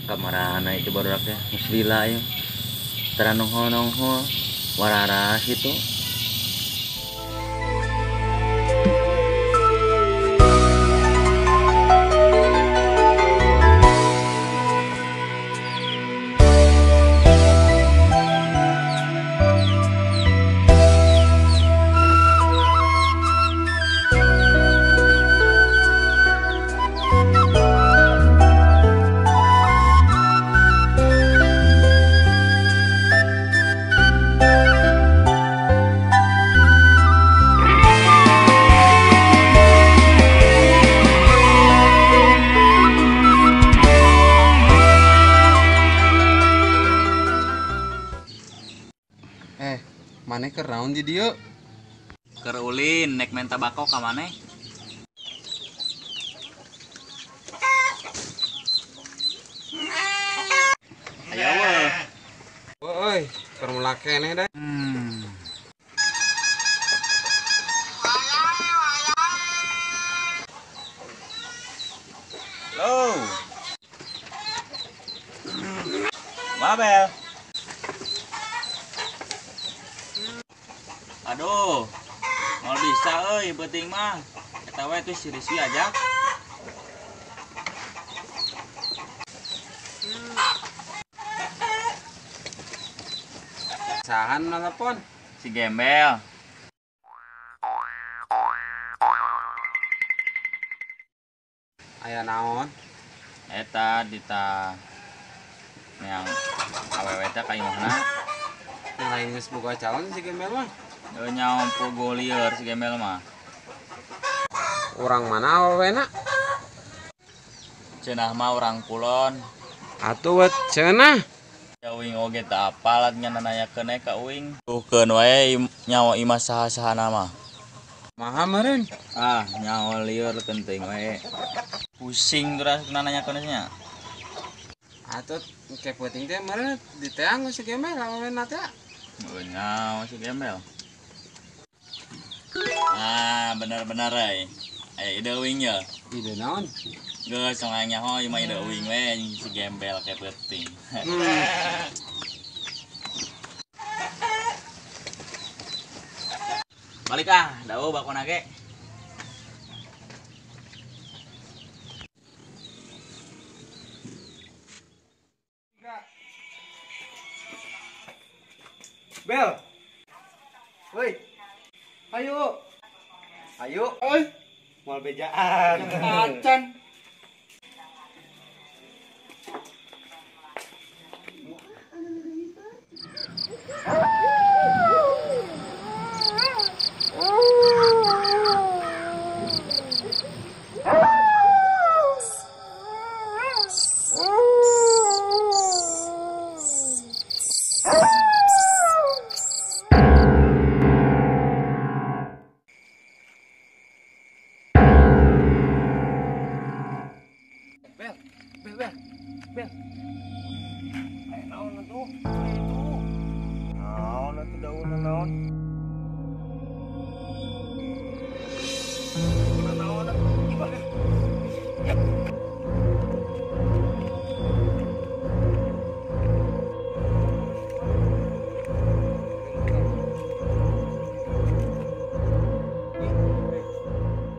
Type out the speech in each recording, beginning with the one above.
kamarana itu baru ya muslila ya teranongho nongho wararas itu. Maneh keur naon di dieu? Keur ulin nek main tabako ka maneh. Aya weh. Woi, keur mulak keneh dah. Halo. Mabel. Aduh, mau bisa euy penting mah. Eta we tuh siri-siri aja. Sahan nelpon? Si Gembel. Aya naon? Eta dita yang awewe teh ka imahna. Yang lain geus boga calon si Gembel mah. Nyawa pugo lieur si Gembel mah. Urang mana awewena? Cenah mah urang kulon. Atuh wet cenah. Ya uing oge teu apal nya nanyakeun ka uing. Tuhkeun wae nyawa imah saha-sahana mah. Maha meureun. Ah, nyawa lieur penting wae. Pusing terus nanyakeun nya. Atuh ke penting teh meureun diteang si Gembel awewena teh. Nyawa si Gembel. Ah, bener-bener ide uing ya. Ide naon? Geus songanya ho imah ide uing we si Gembel ke penting. Balik daun bakona ge. Bel. Woi. Ayo. Ayo. Oi. Moal bejaan. Acan. Bel. Naon atuh? Itu. Naon atuh daun naon? Naon atuh? Gimana? Ya.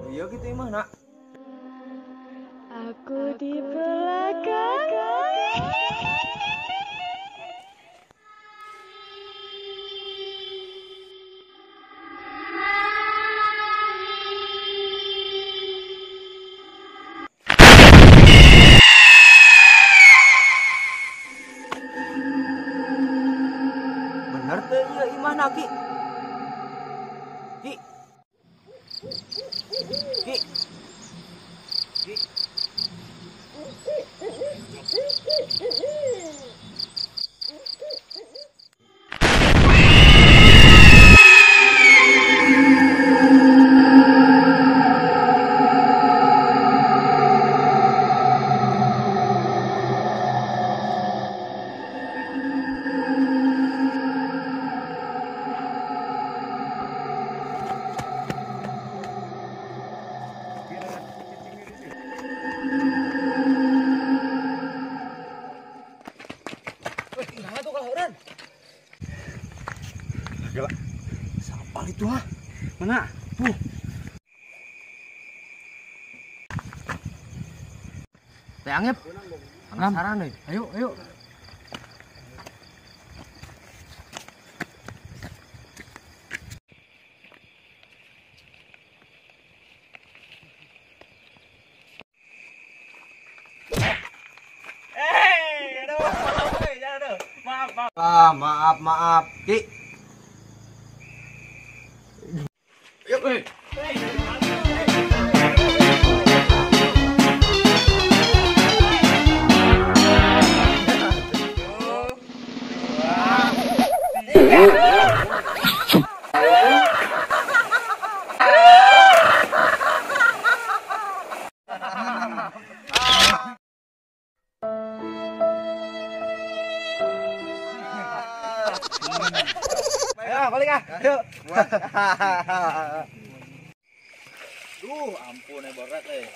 Iya gitu mah nak. Aku di belakang. Bener teh ieu imahna Ki. Ki. Ki. Ki. Tuh, mana? Tuh. Teh Angep. Penasaran deh. Ayo, ayo. Maaf, Ki. Ayo, balik ah. Ayo. Duh, ampun berat eh.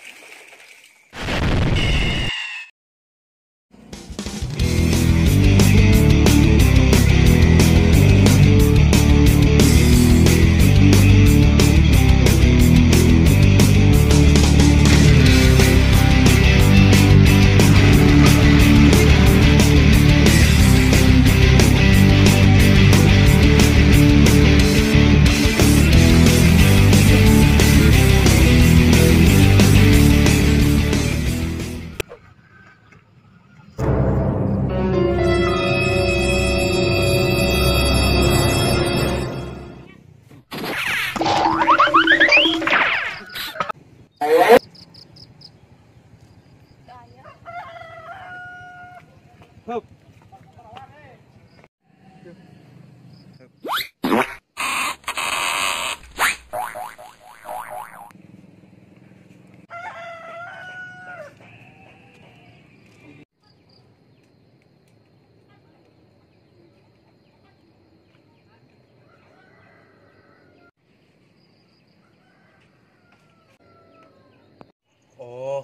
Oh.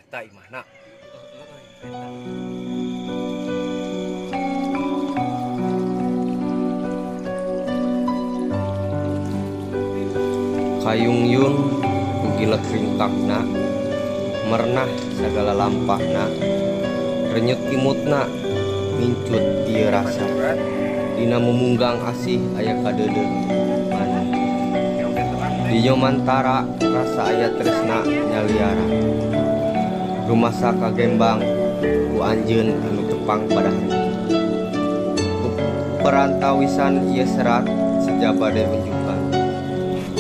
Tak imahna. Kayung yun ugilet ringkakna mernah segala lampahna renyut imutna mincut tieu rasa dina memunggang asih aya kadeudeut maneh di nyomantara rasa aya tresna nyaliara rumasa kagembang ku anjeun anu tepang pada hari perantawisan ieu serat sejabade unjukan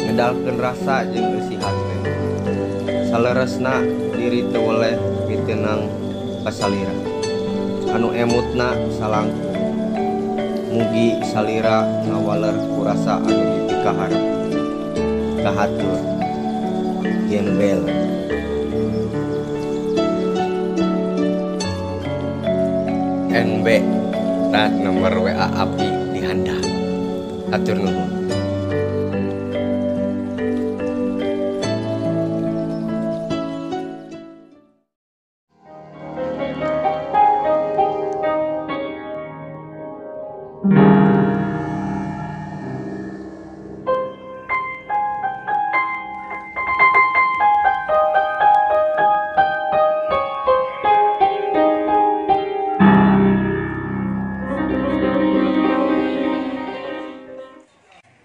ngedalkeun rasa jeung eusihan teh saleresna diri teu weleh piteunang kasalira anu emutna salangkung mugi salira ngawaler ku rasa anu dipikaharep kahatur gembel NB tak nomor WA Abdi di handap atur nuhun.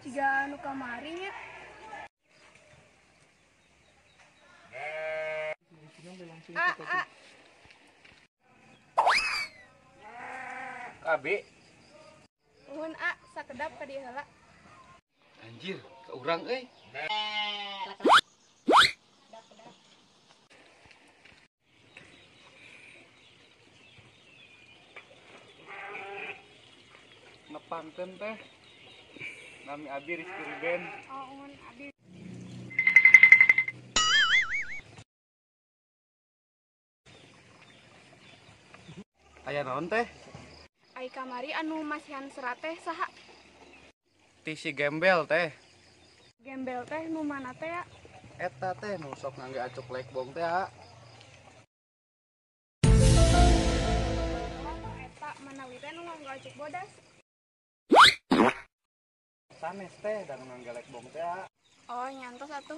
Jika anu kamari nya. Abi. Nuhun sakedap ka dieu heula. Anjir, ke urang euy. Nepankeun teh. Nami Abi Rizky Ruben. Oh, nuhun abi. Aya naon teh? Ai kamari anu masihan serat teh saha? Ti si gembel teh. Gembel teh nu mana teh ya? Eta teh nu sok ngangge acuk lekbong teh. Eta manawi teh nu nganggo acuk bodas. sanes teh dan nganggelek bom teh. Oh, nyantos atuh.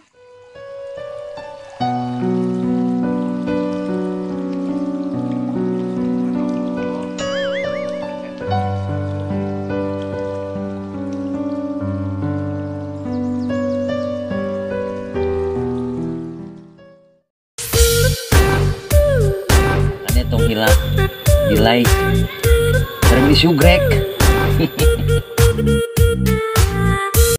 Tong hilang di like sering disugrek